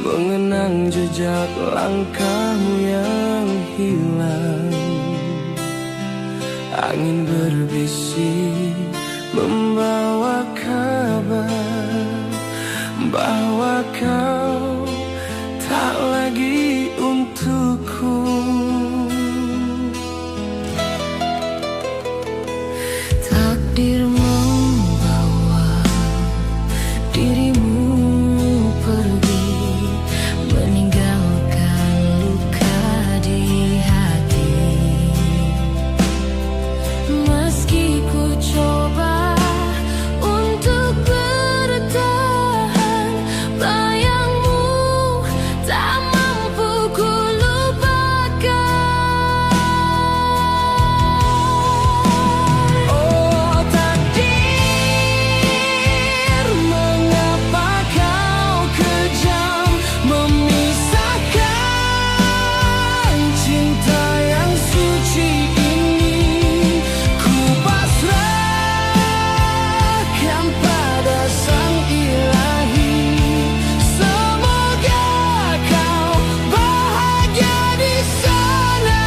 mengenang jejak langkahmu yang hilang. Angin berbisik membawa kabar bahwa kau tak lagi untukku. Takdir membawa dirimu pergi, meninggalkan luka di hati. Meski ku coba untuk bertahan, bayangmu tak mampu ku lupakan. Oh takdir, mengapa kau kejam, memisahkan cinta yang suci ini. Ku pasrahkan pada Sang Ilahi. Semoga kau bahagia di sana.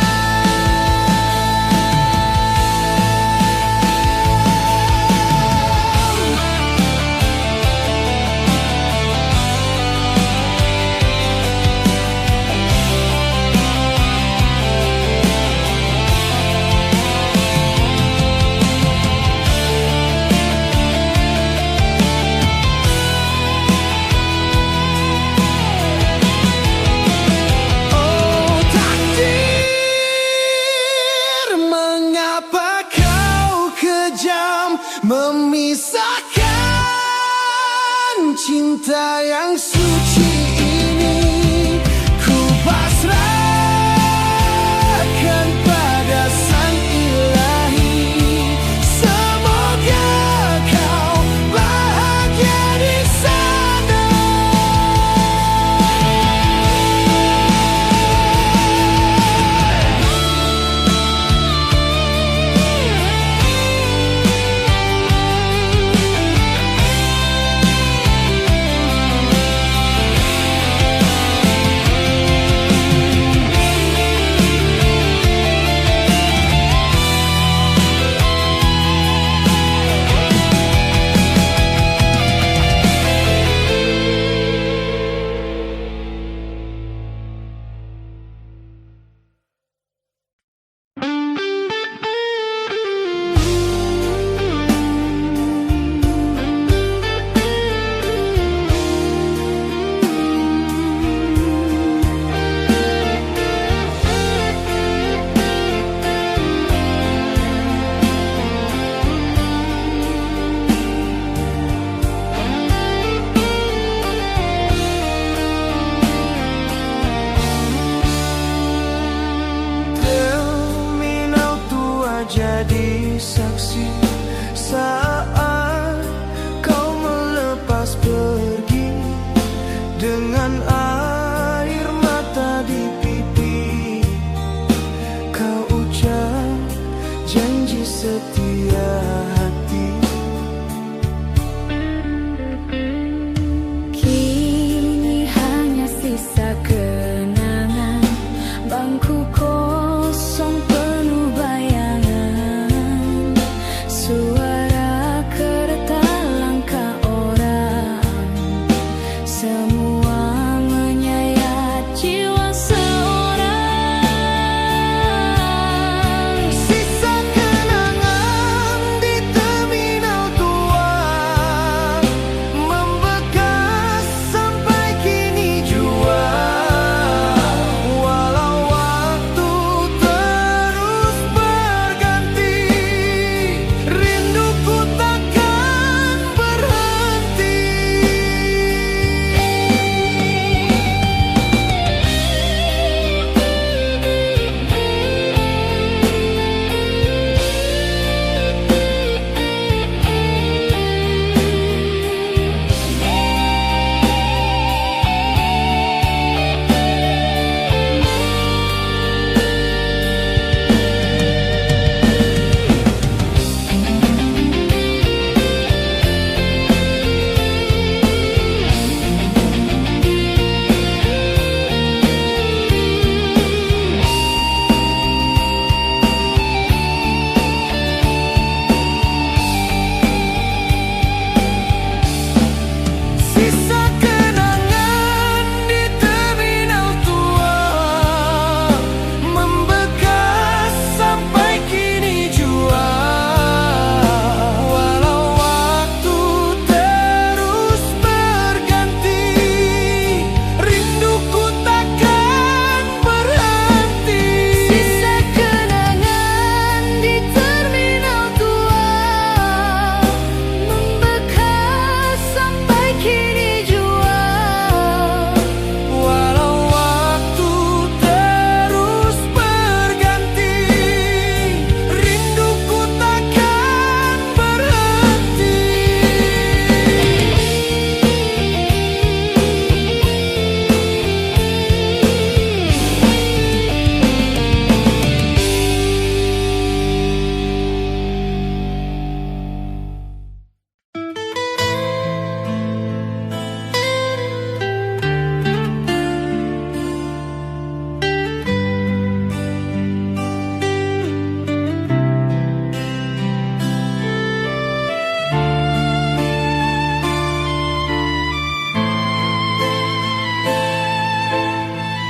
Oh takdir, mengapa kau kejam, memisahkan cinta yang suci ini. Ku pasrahkan pada Sang Ilahi. Semoga kau bahagia di sana.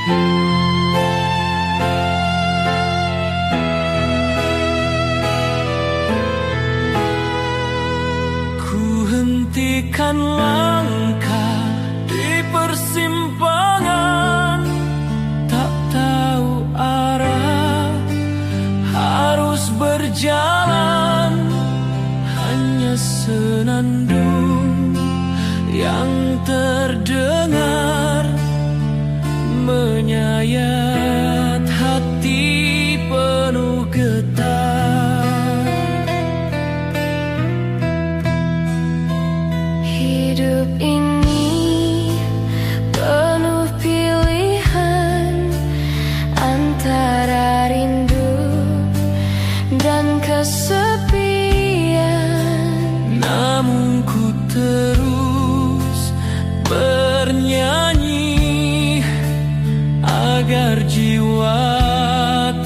Ku hentikan langkah di persimpangan, tak tahu arah, harus berjalan. Hanya senandung yang terdengar menyayat hati penuh getar. Hidup ini penuh pilihan antara rindu dan kesepian. Namun ku terus bernyanyi agar jiwa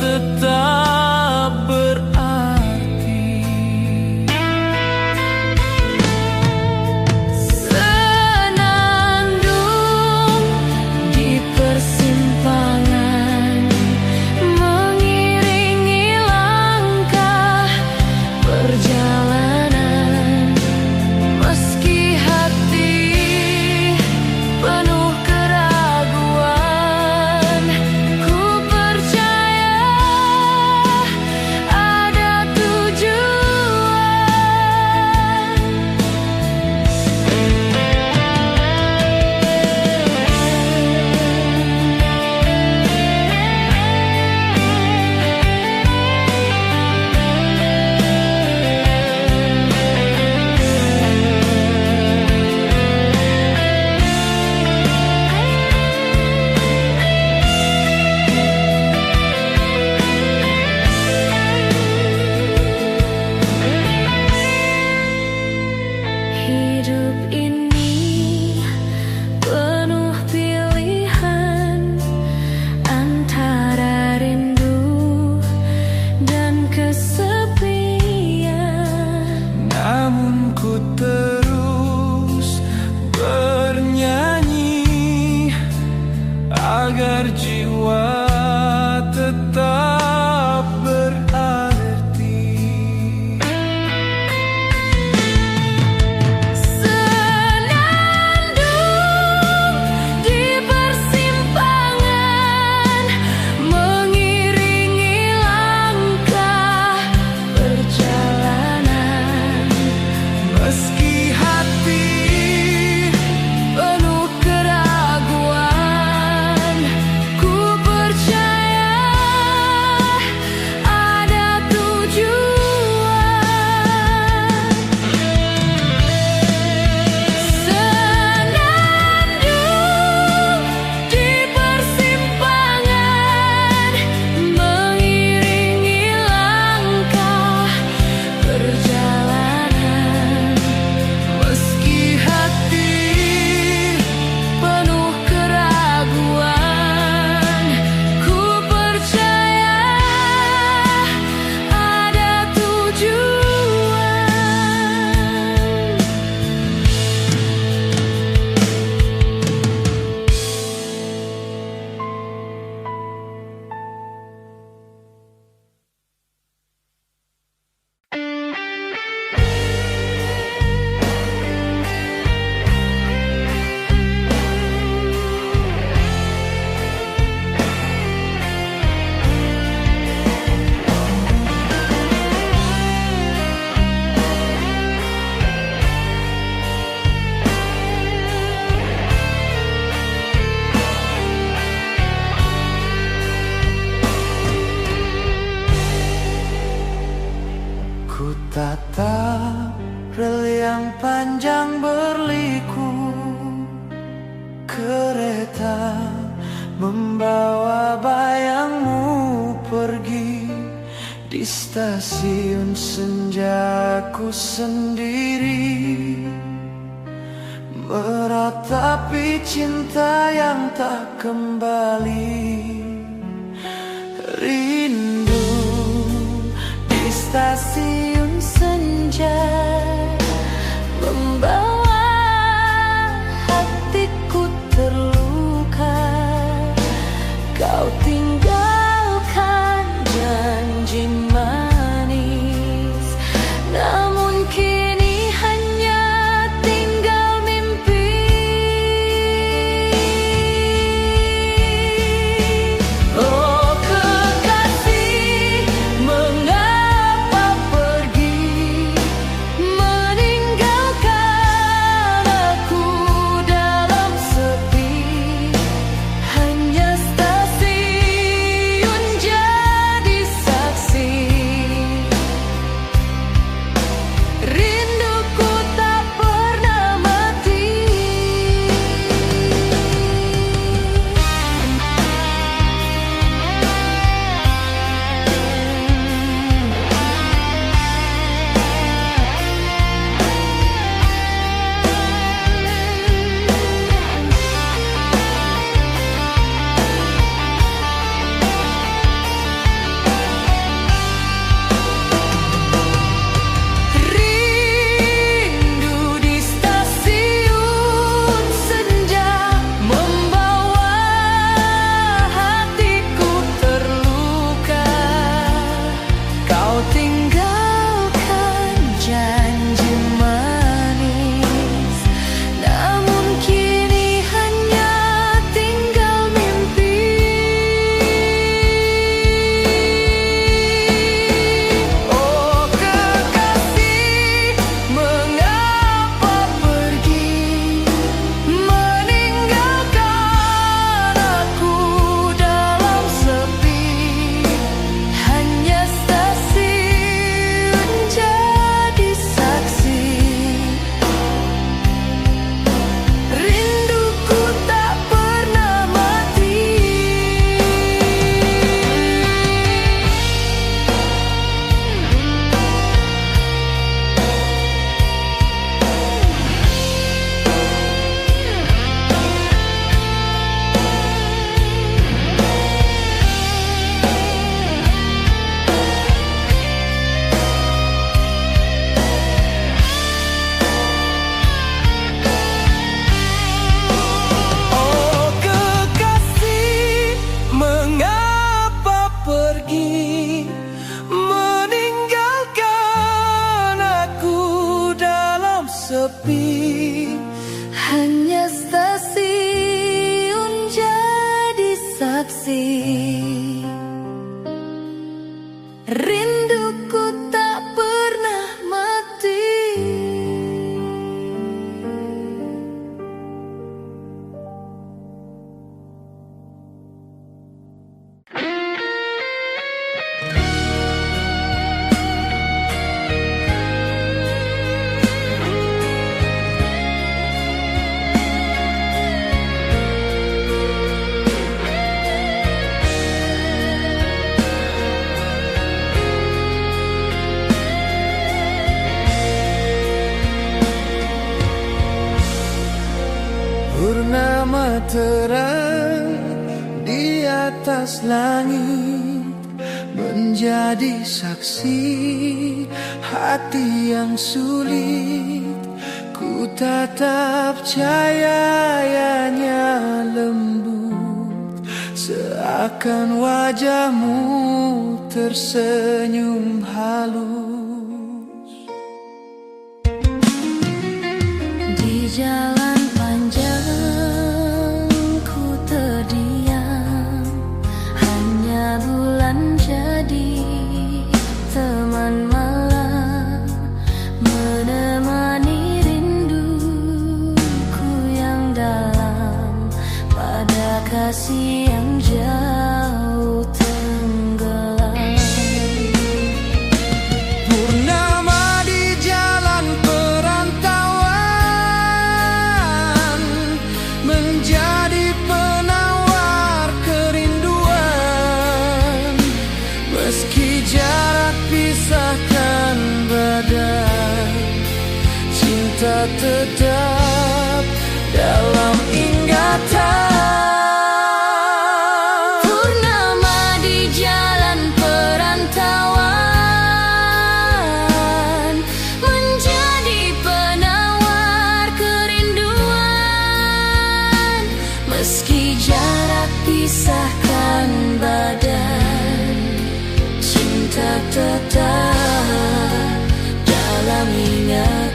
tetap berarti. Senandung di persimpangan mengiringi langkah perjalanan, meski hati penuh keraguan. Ku percaya ada tujuan. Hidup ini penuh pilihan antara rindu dan kesepian. Namun ku terus bernyanyi agar jiwa tetap berarti. Senandung di persimpangan mengiringi langkah perjalanan, Meski hati penuh keraguan. Ku percaya ada tujuan. Senandung di persimpangan mengiringi langkah perjalanan, meski hati penuh keraguan. Ku percaya ada tujuan. ku tatap rel yang panjang berliku, kereta membawa bayangmu pergi. Di stasiun senjaku sendiri meratapi cinta yang tak kembali. Rindu di stasiun senja membawa hatiku terluka. kau tinggalkan janji manis, namun kini hanya tinggal mimpi. Oh kekasih, mengapa pergi meninggalkan aku dalam sepi? Hanya stasiun jadi saksi, rinduku tak pernah mati. Rindu di stasiun senja membawa hatiku terluka. Kau tinggalkan janji manis, namun kini hanya tinggal mimpi. Oh kekasih, mengapa pergi meninggalkan aku dalam sepi? Hanya stasiun jadi saksi, rinduku tak pernah mati. Oh kekasih, mengapa pergi meninggalkan aku dalam sepi? Hanya stasiun jadi saksi, rinduku tak pernah mati. Purnama terang di atas langit menjadi saksi hati yang sulit ku tatap. Cahayanya lembut seakan wajahmu tersenyum halus. Di jalan panjang ku terdiam, hanya bulan jadi teman malam, menemani rinduku yang dalam pada kasih yang jauh tenggelam. Purnama di jalan perantauan menjadi penawar kerinduan. Meski jarak pisahkan badai, cinta tetap dalam ingatan. Purnama di jalan perantauan menjadi penawar kerinduan. Meski jarak pisahkan cinta tetap dalam ingatan.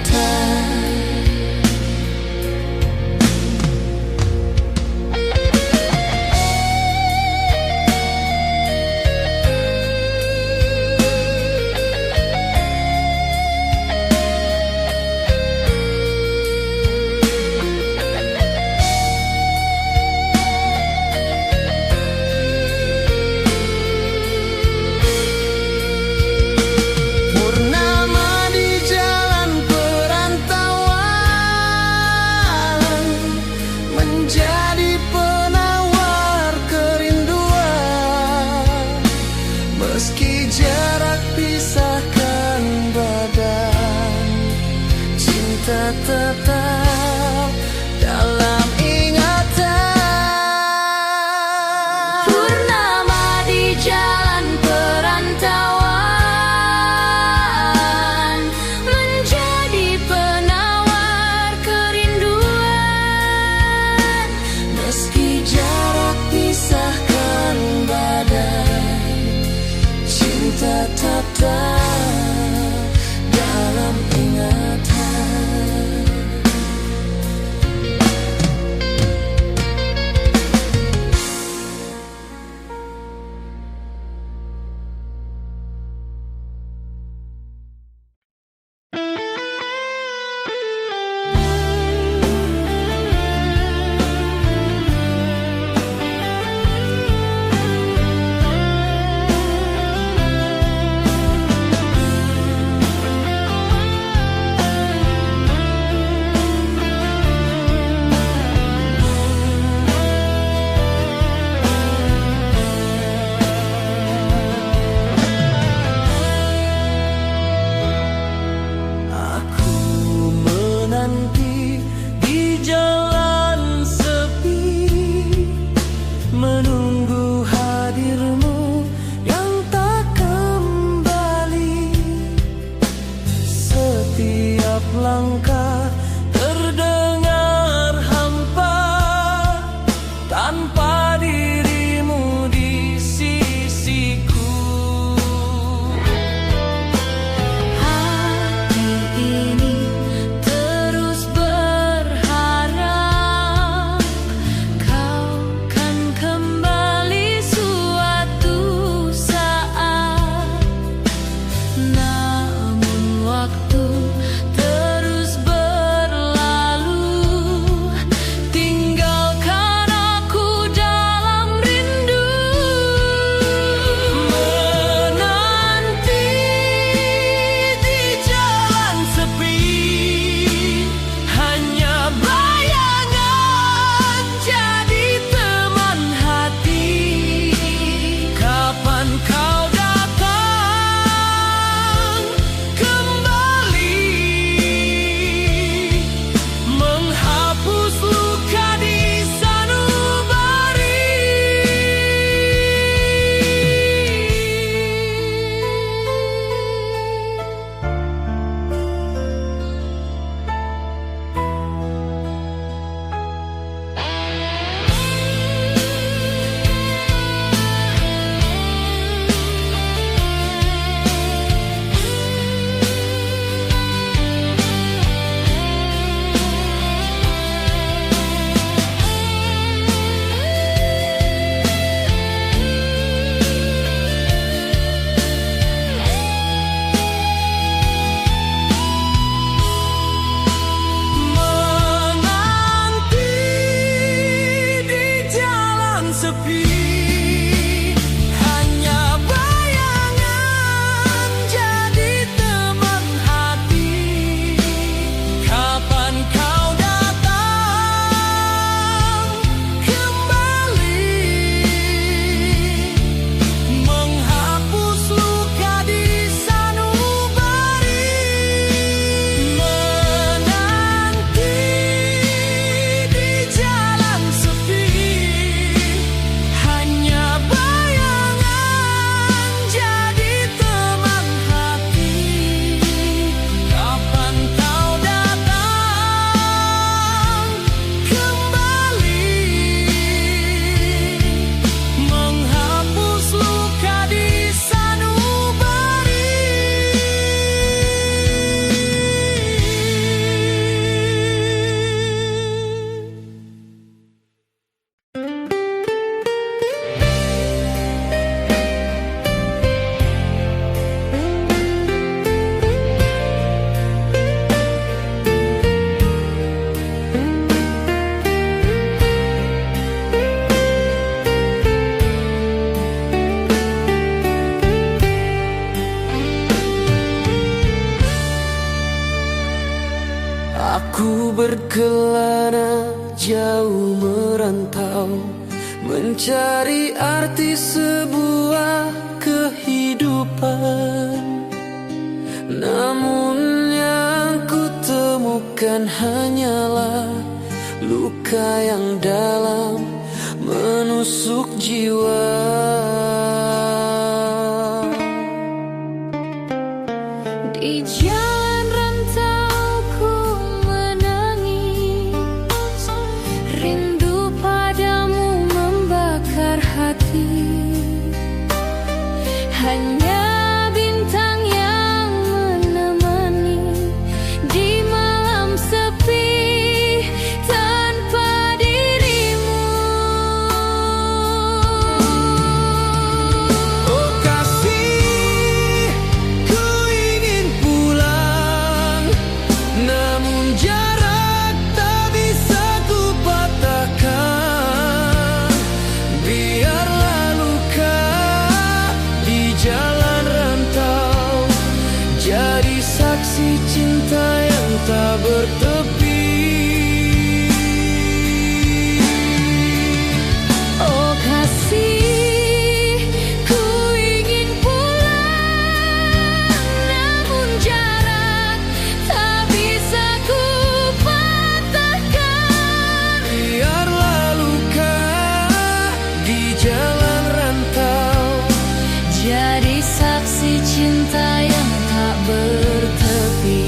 Meski jarak pisahkan badan, cinta tetap dalam ingatan. Purnama di jalan perantauan menjadi penawar kerinduan. Meski jarak pisahkan badan, cinta tetap dalam ingatan. Langkah terdengar hampa tanpa dirimu di sisiku. Hati ini terus berharap kau kan kembali suatu saat. Namun waktu mencari arti sebuah kehidupan. Namun yang ku temukan hanyalah luka yang dalam menusuk jiwa. Di jalan rantauku menangis, rindu padamu membakar hati. Hanya bintang yang menemani di malam sepi tanpa dirimu. Oh kasih, ku ingin pulang, namun jarak tak bisa ku patahkan. Biarlah luka di jalan rantau jadi saksi cinta yang tak bertepi. Oh kasih, ku ingin pulang, namun jarak tak bisa ku patahkan. Biarlah luka di jalan rantau Jadi saksi cinta yang tak bertepi.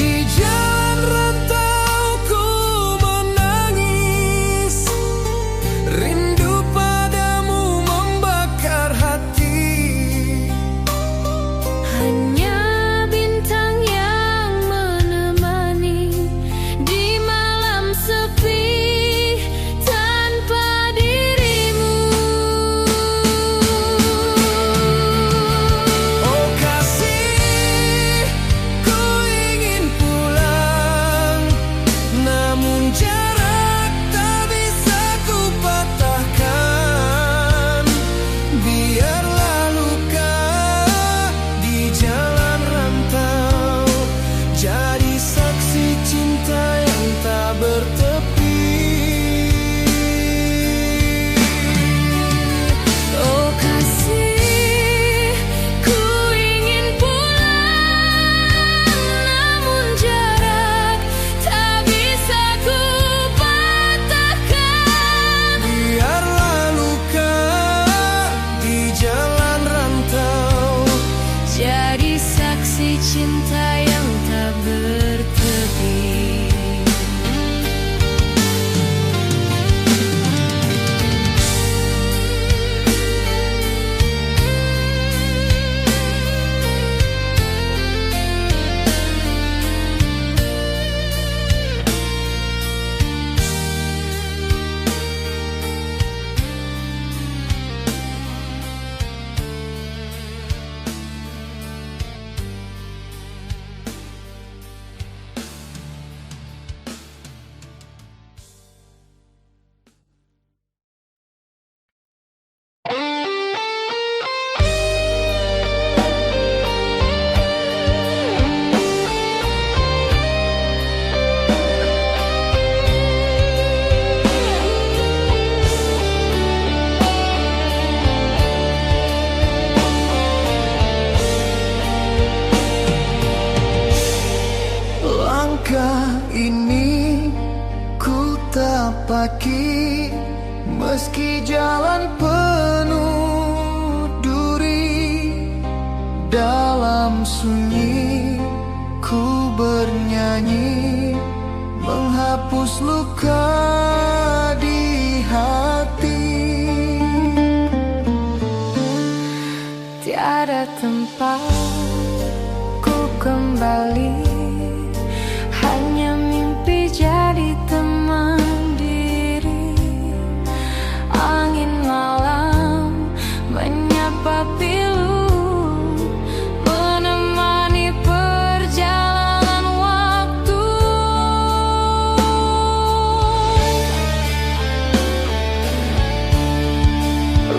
di jalan rantau ku menangis, rindu padamu membakar hati. Hanya bintang yang menemani di malam sepi tanpa dirimu. Oh kasih, ku ingin pulang, namun jarak tak bisa ku patahkan. Biarlah luka di jalan rantau jadi saksi cinta yang tak bertepi. Oh kasih, ku ingin pulang, namun jarak tak bisa ku patahkan. Biarlah luka di jalan rantau Jadi saksi cinta yang tak bertepi. langkah ini ku tapaki, meski jalan penuh duri. Dalam sunyi ku bernyanyi, menghapus luka di hati. Tiada tempat ku kembali, hanya mimpi jadi teman diri. Angin malam tanpa pilu, menemani perjalanan waktu.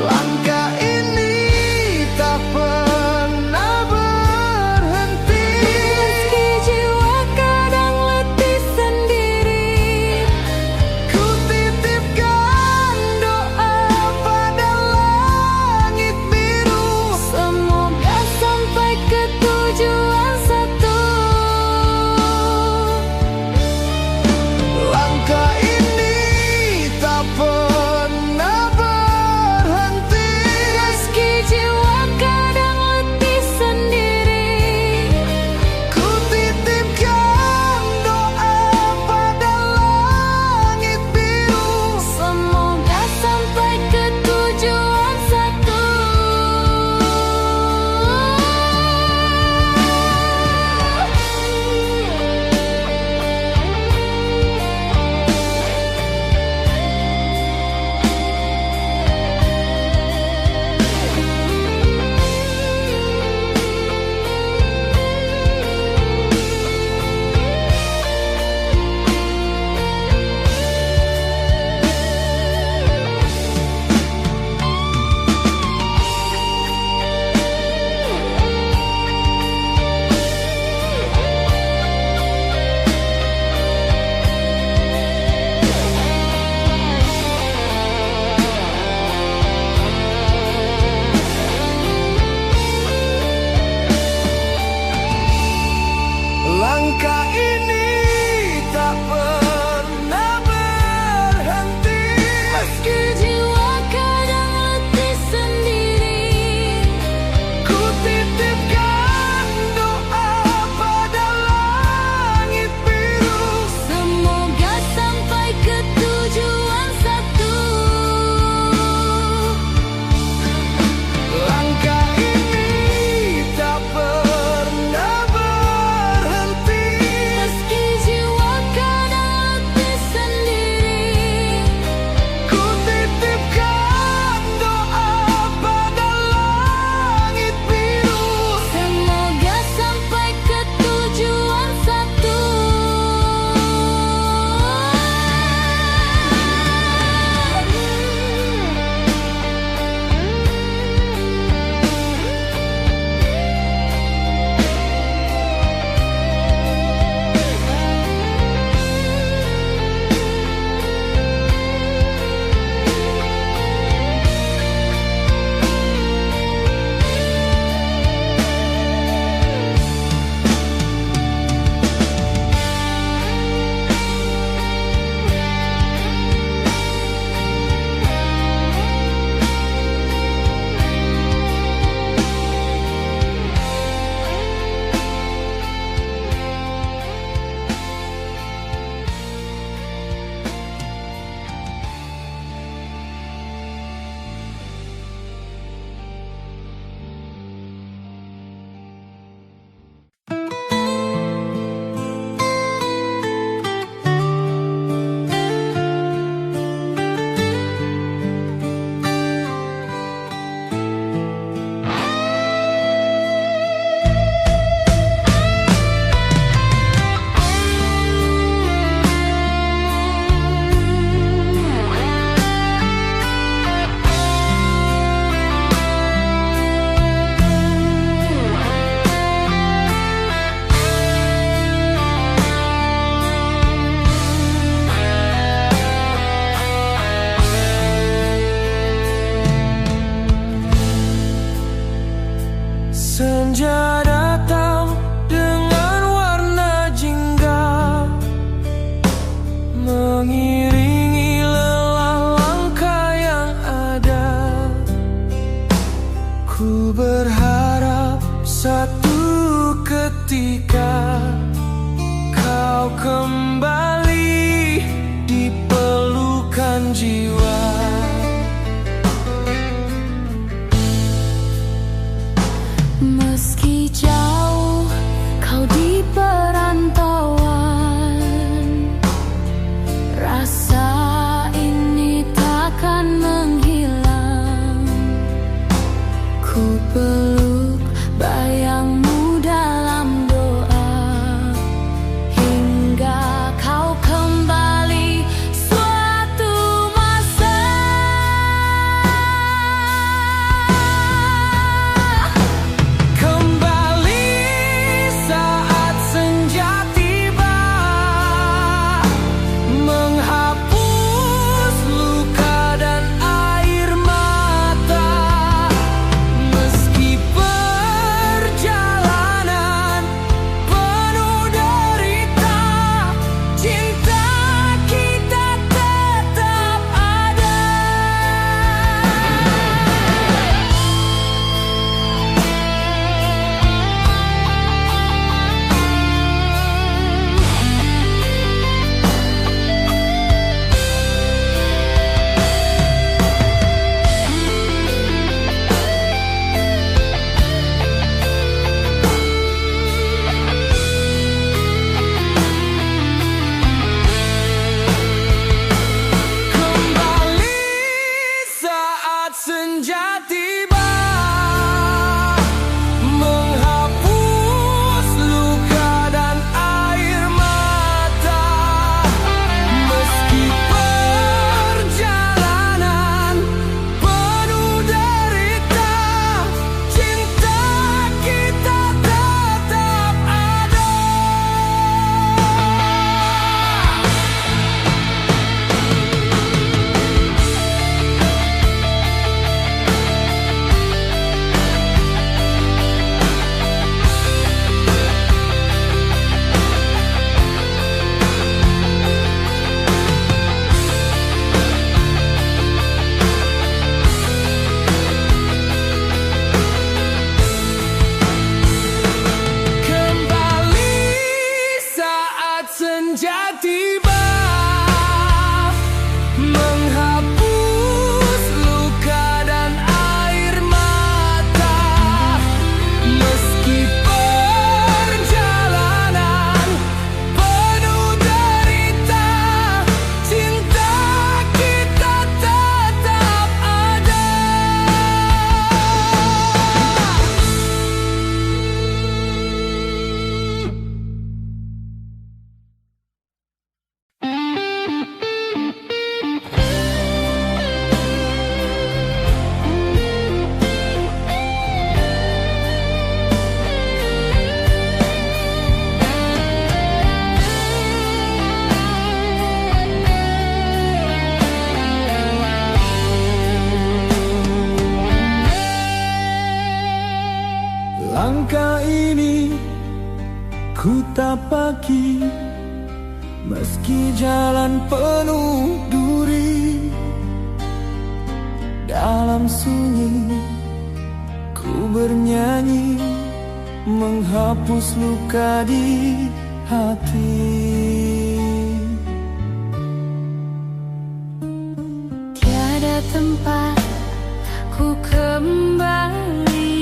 Langkah ini tak pernah berhenti, Meski jiwa kadang letih sendiri, ku titipkan doa pada langit biru. semoga sampai ke tujuan satu. Langkah ini tak pernah berhenti, Meski jiwa kadang letih sendiri, ku titipkan doa pada langit biru. semoga sampai ke tujuan satu. Langkah ini tak pernah berhenti, Meski jiwa kadang letih sendiri, ku titipkan doa pada langit biru. semoga sampai ke tujuan satu. Langkah ini tak pernah berhenti, Meski jiwa kadang letih sendiri, ku titipkan doa pada langit biru. semoga sampai ke tujuan satu. Senja datang dengan warna jingga, mengiringi lelah langkah yang ada. Ku berharap satu ketika kau kembali di pelukan jiwa. Meski jauh kau di perantauan, rasa ini takkan menghilang. Ku peluk bayangmu dalam doa hingga kau kembali suatu masa. Kembali saat senja tiba, menghapus luka dan air mata. Meski perjalanan penuh derita, cinta kita tetap ada. Kembali saat senja tiba, menghapus luka dan air mata. Meski perjalanan penuh derita, cinta kita tetap ada. Kembali saat senja tiba, menghapus luka dan air mata. Meski perjalanan penuh derita, cinta kita tetap ada. Langkah ini ku tapaki, meski jalan penuh duri. Dalam sunyi ku bernyanyi, menghapus luka di hati. Tiada tempat ku kembali,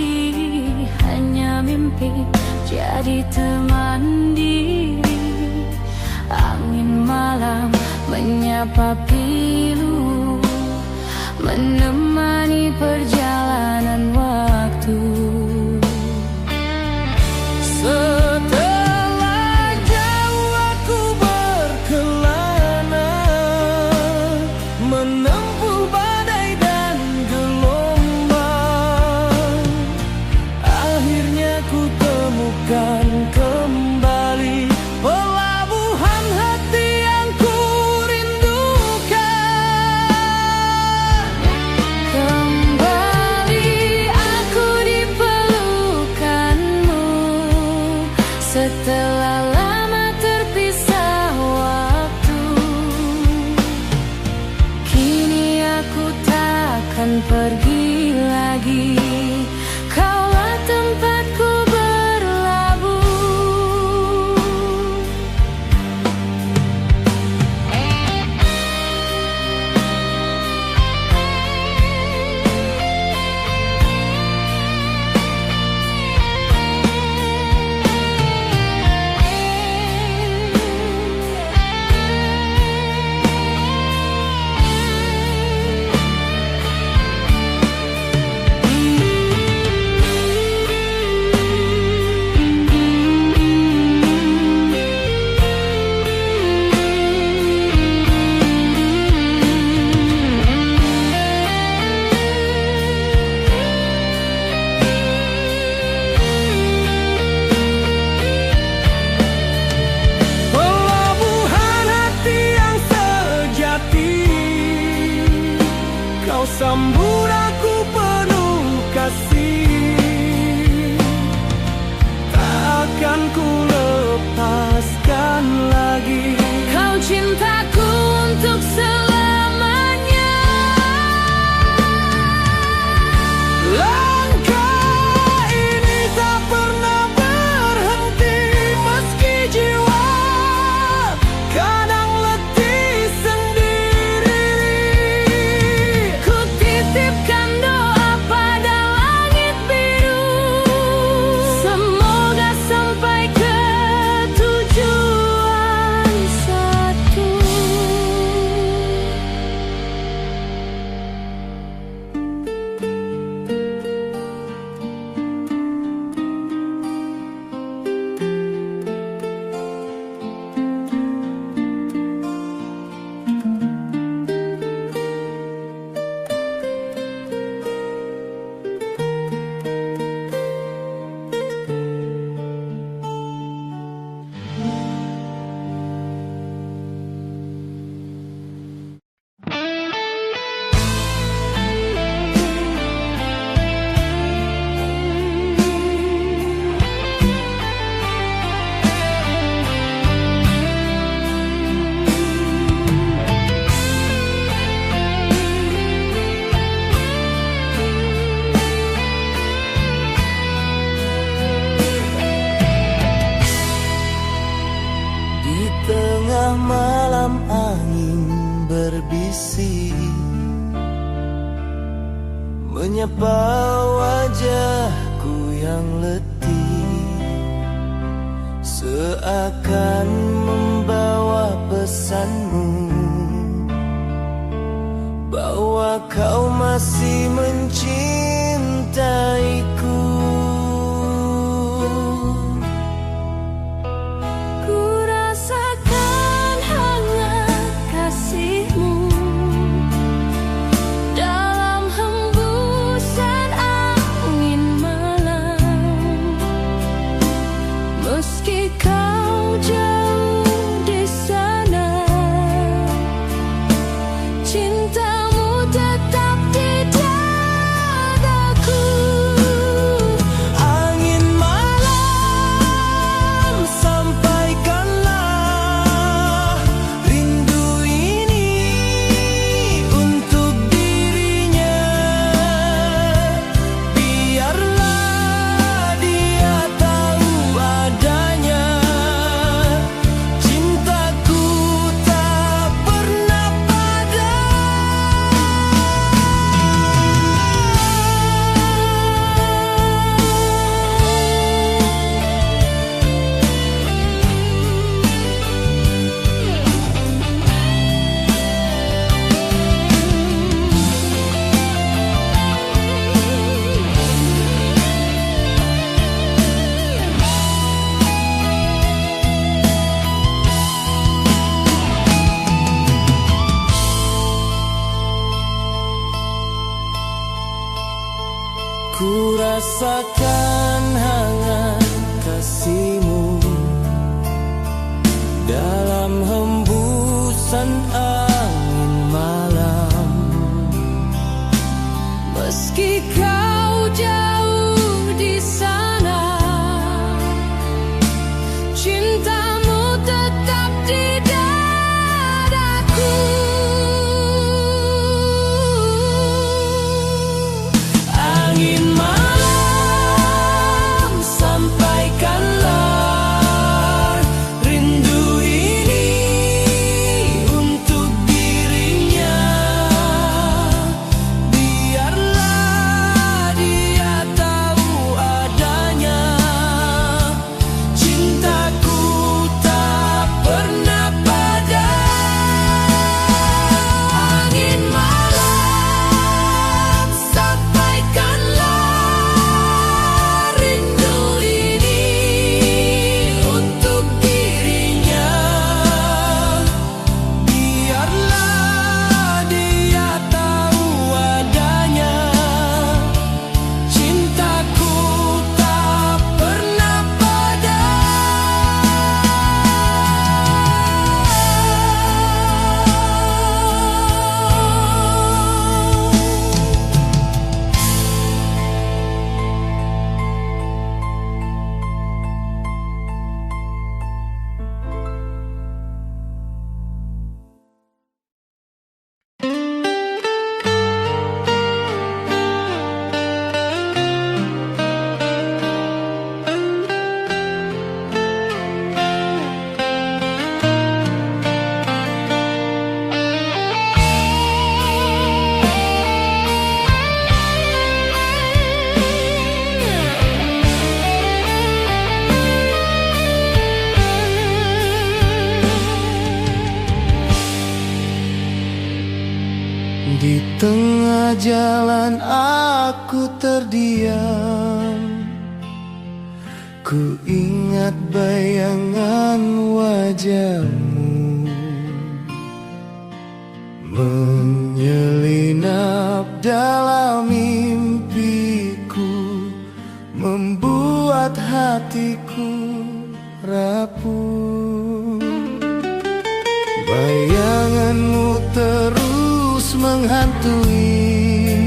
hanya mimpi jadi teman diri. Angin malam menyapa pilu, menemani perjalanan waktu. Setelah jauh aku berkelana, menempuh badai dan gelombang. Akhirnya ku temukan kembali pelabuhan hati yang ku rindukan. Kembali aku di pelukanmu, setelah lama terpisah waktu. Kini aku takkan pergi lagi, kaulah tempatku berlabuh. menyapa wajahku yang letih, seakan membawa pesanmu bahwa kau masih mencintaiku. Ku rasakan hangat kasihmu dalam hembusan angin malam, meski kau jauh di sana, cintamu tetap di dadaku. Angin malam, sampaikanlah rindu ini untuk dirinya. Biarlah dia tahu adanya, cintaku tak pernah ku rasakan hangat kasihmu dalam hembusan angin malam, Meski kau jauh di sana, cintamu tetap di dadaku. angin malam, sampaikanlah rindu ini untuk dirinya. Biarlah dia tahu adanya, cintaku tak pernah padam. Angin malam, sampaikanlah rindu ini untuk dirinya. Biarlah dia tahu adanya, cintaku tak pernah di tengah jalan aku terdiam, ku ingat bayangan wajahmu menyelinap dalam mimpiku, membuat hatiku rapuh. Bayanganmu terus menghantui,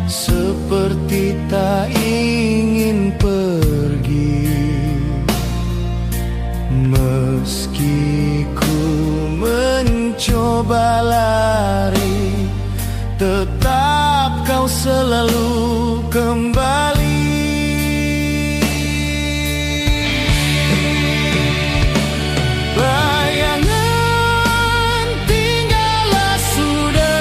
seperti tak ingin pergi. Meski ku mencoba lari, tetap kau selalu kembali. Bayangan tinggallah sudah,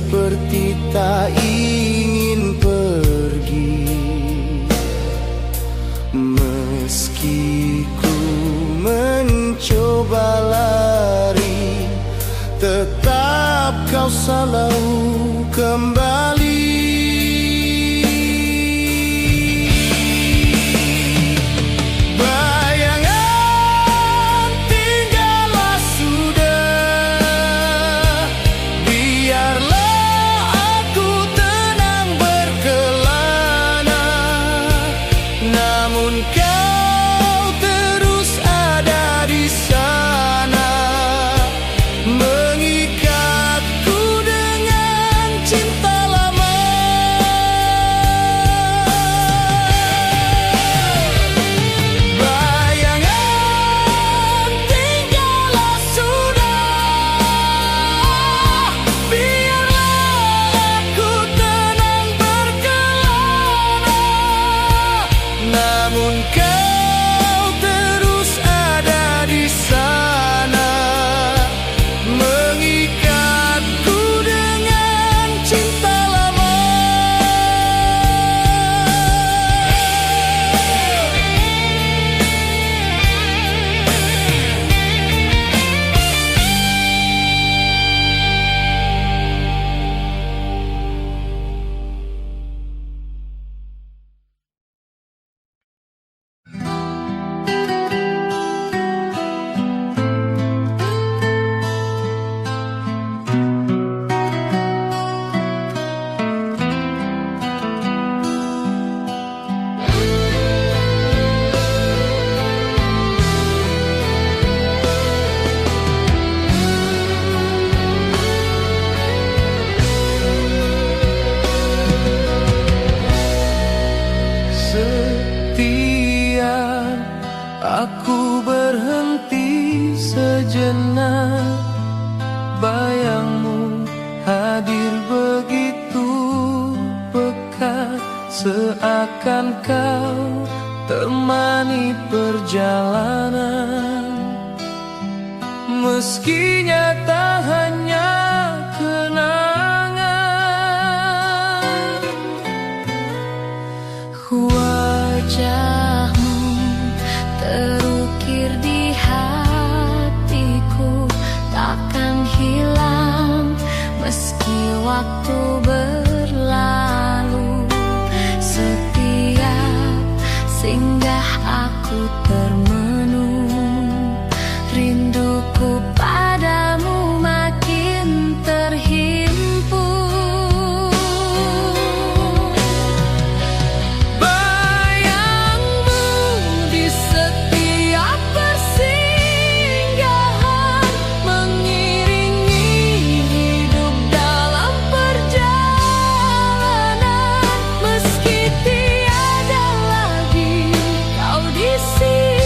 seperti tak ingin pergi. Meski ku mencoba lari, tetap kau selalu kembali. Bayangan tinggallah sudah, biarlah aku tenang berkelana. Namun kau terus ada di sana, mengikatku dengan cinta lama. Bayangan tinggallah sudah, biarlah aku tenang berkelana. Namun kau terus ada di sana, mengikatku dengan cinta lama. Setiap aku berhenti sejenak, bayangmu hadir begitu pekat, seakan kau temani perjalanan. Meski nyata hanya kenangan, Wajahmu terukir di hatiku, takkan hilang meski waktu berlalu. Setiap singgah aku termenung, rinduku padamu makin terhimpun. Bayangmu di setiap persinggahan, mengiringi hidup dalam perjalanan. Meski tiada lagi kau di sini,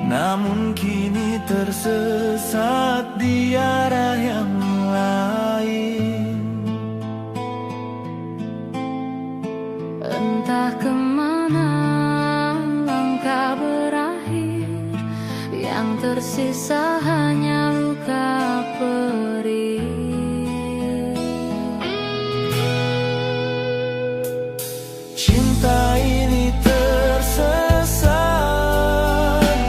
namun kini tersesat di arah yang lain. Entah kemana langkah berakhir, yang tersisa hanya luka perih. Cinta ini tersesat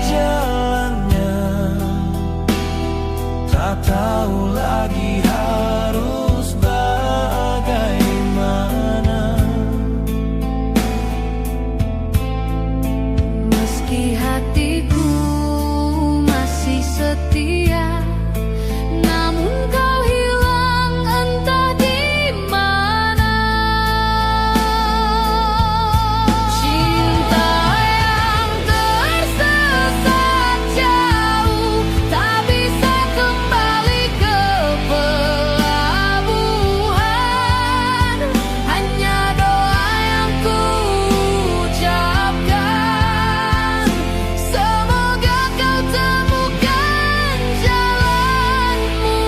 jalannya, tak tahu lagi harus bagaimana. Meski hatiku masih setia, namun kau hilang entah di mana. Cinta yang tersesat jauh, tak bisa kembali ke pelabuhan. Hanya doa yang ku ucapkan, semoga kau temukan jalanmu.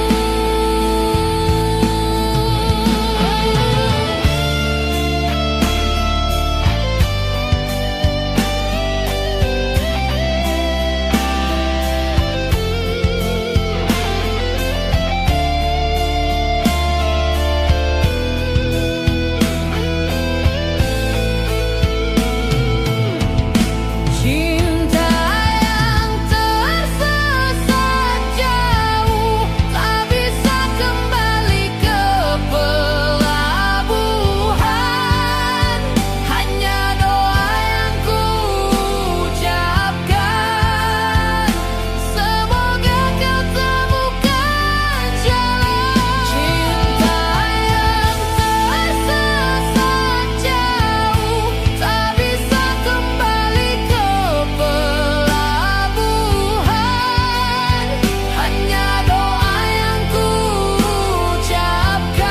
Cinta yang tersesat jauh, tak bisa kembali ke pelabuhan. Hanya doa yang ku ucapkan, semoga kau temukan jalan. Cinta yang tersesat jauh, tak bisa kembali ke pelabuhan. Hanya doa yang ku ucapkan,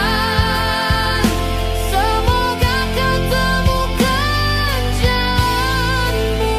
semoga kau temukan jalanmu.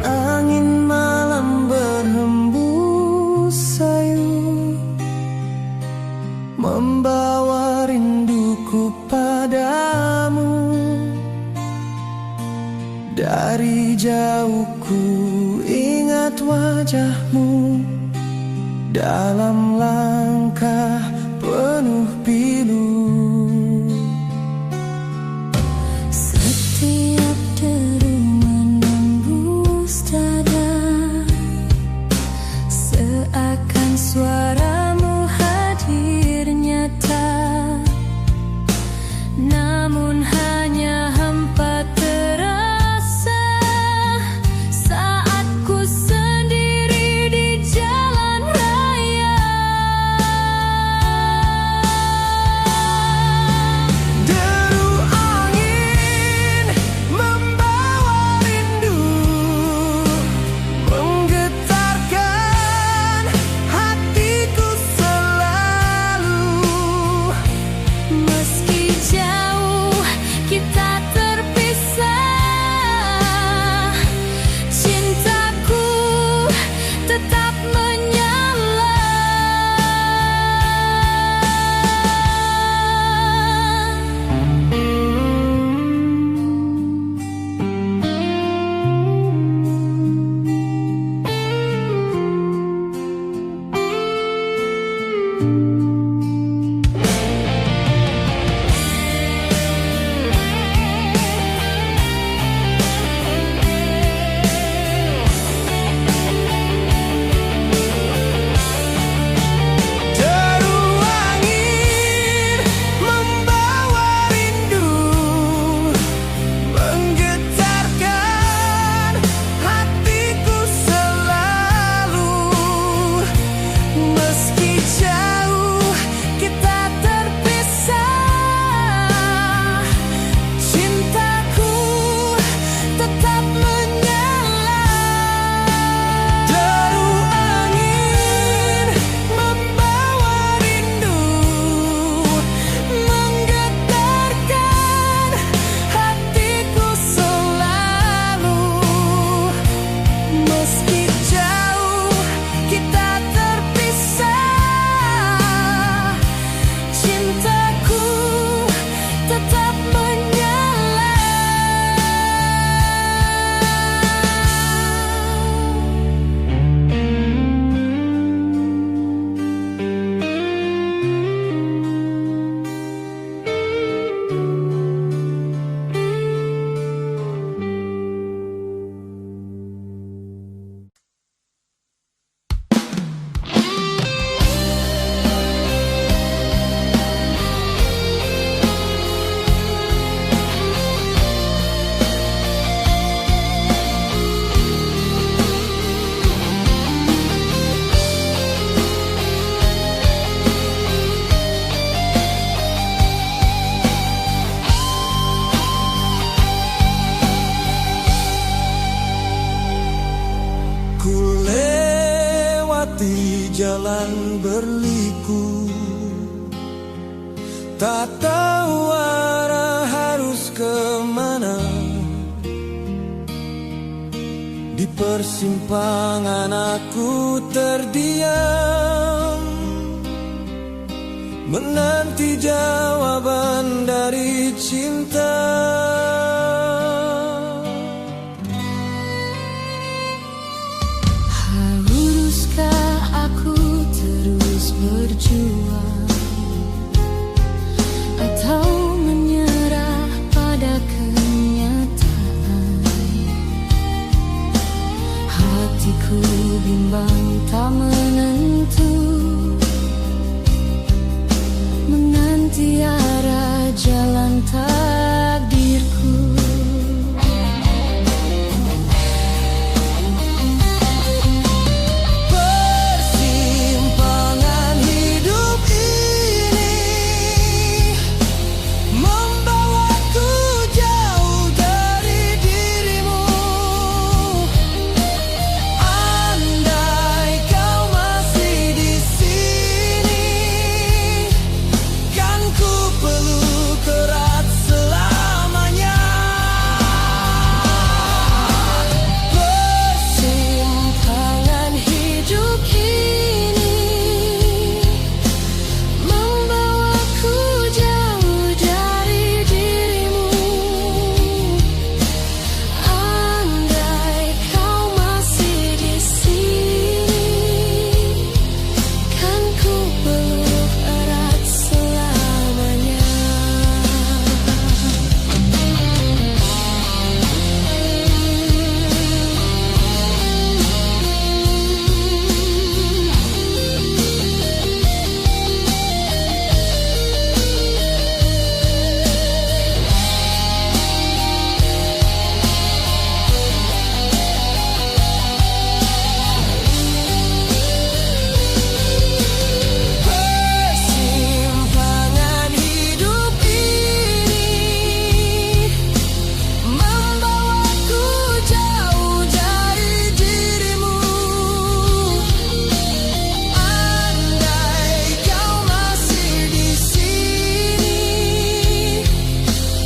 Angin malam berhembus sayu, membawa rinduku padamu. Dari jauh ku ingat wajahmu, dalam langkah penuh pilu. Setiap deru menembus dada, seakan suaramu hadir nyata. Namun hanya hampa terasa saat ku sendiri di jalan raya. jalan berliku, tak tahu arah harus kemana. Di persimpangan aku terdiam, menanti jawaban dari cinta. Haruskah aku terus berjuang atau menyerah pada kenyataan? Hatiku bimbang tak menentu, menanti arah jalan takdirku. Persimpangan hidup ini membawaku jauh dari dirimu. Andai kau masih di sini, kan ku peluk erat selamanya. Persimpangan hidup ini membawaku jauh dari dirimu. Andai kau masih di sini, kan ku peluk erat selamanya. Persimpangan hidup ini membawaku jauh dari dirimu. Andai kau masih di sini,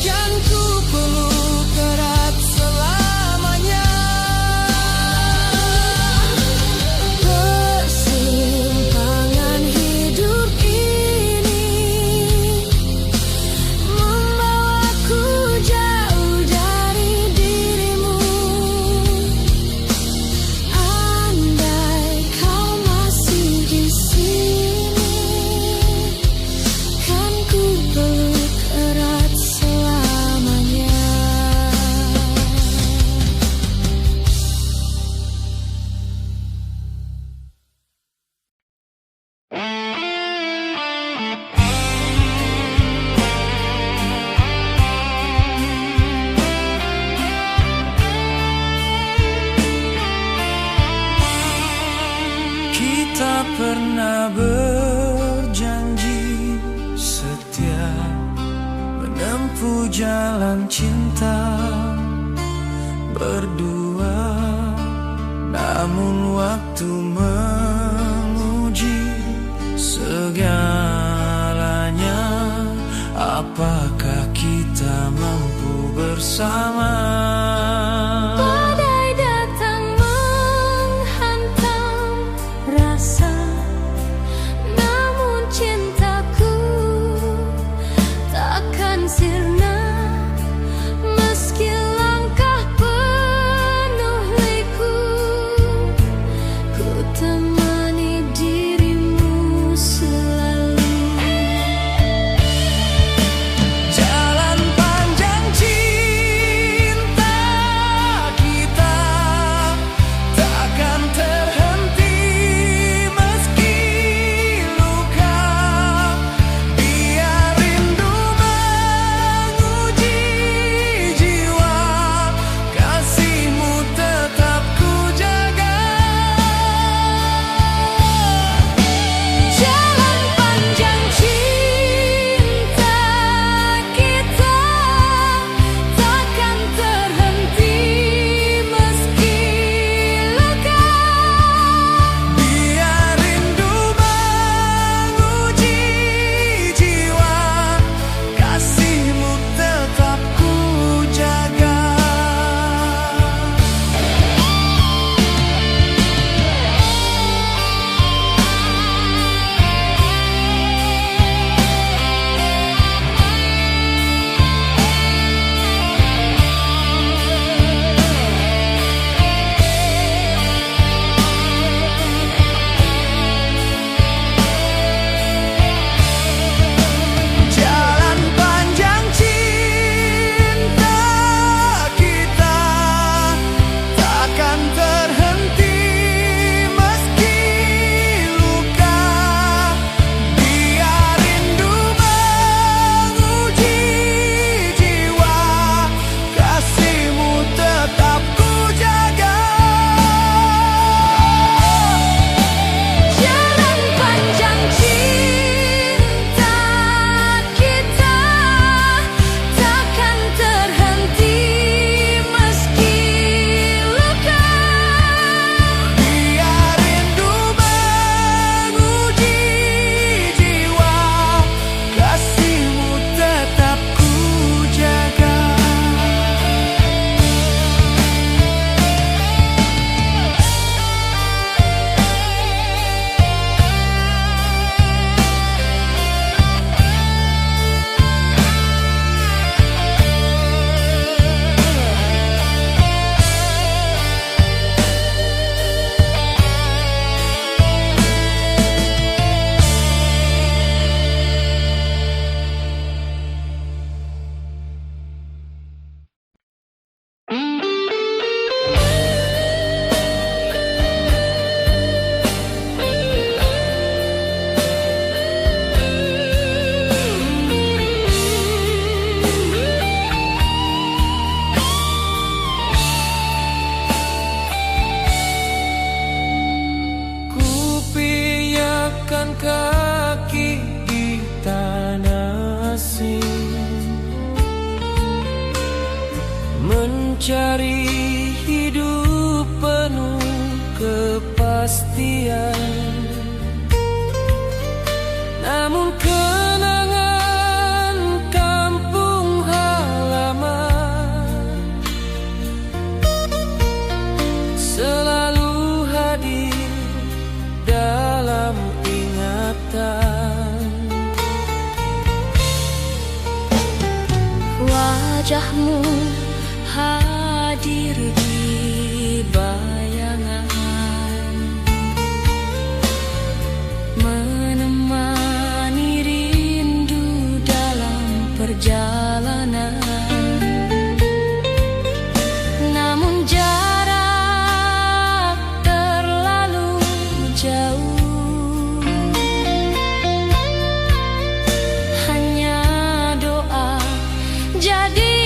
kan ku peluk erat selamanya. Persimpangan hidup ini membawaku jauh dari dirimu. Andai kau masih di sini, kan ku peluk erat selamanya. Kita pernah berjanji setia menempuh jalan cinta berdua, namun waktu menguji segalanya. Apakah kita mampu bersama? Badai datang menghantam rasa, namun cintaku takkan sirna meski mencari hidup penuh kepastian. Namun kenangan kampung halaman selalu hadir dalam ingatan. Wajahmu hadir di bayangan, menemani rindu dalam perjalanan. Namun jarak terlalu jauh, hanya doa jadi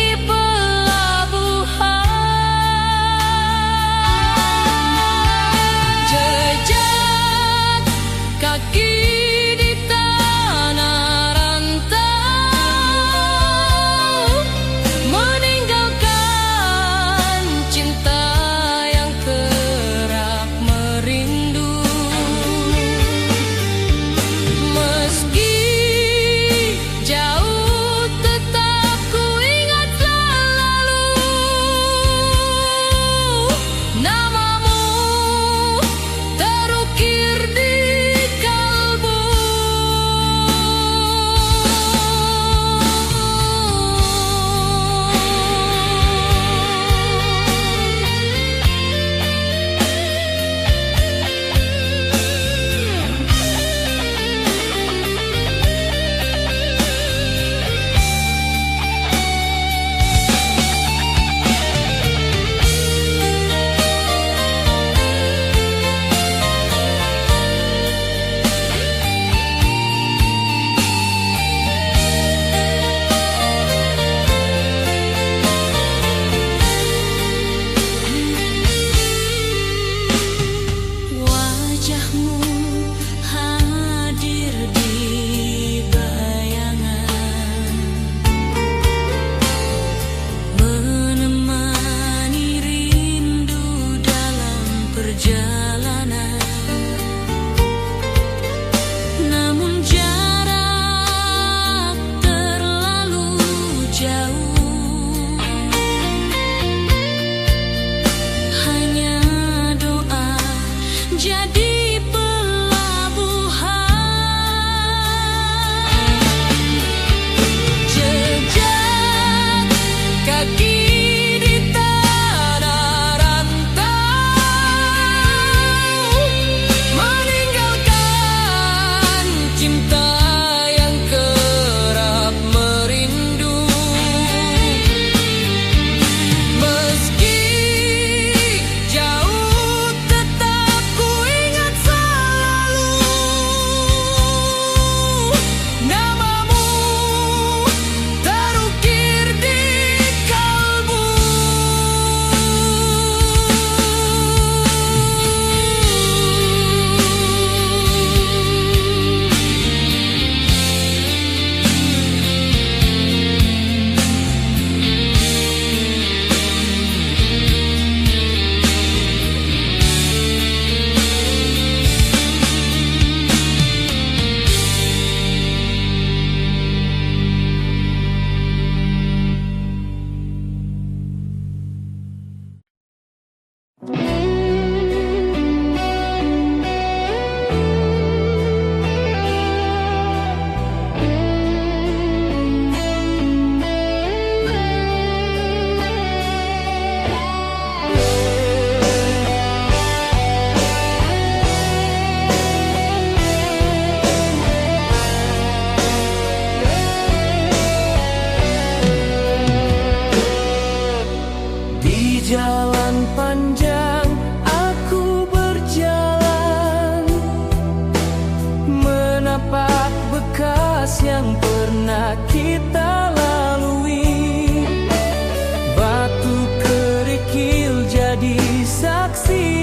yang pernah kita lalui. Batu kerikil jadi saksi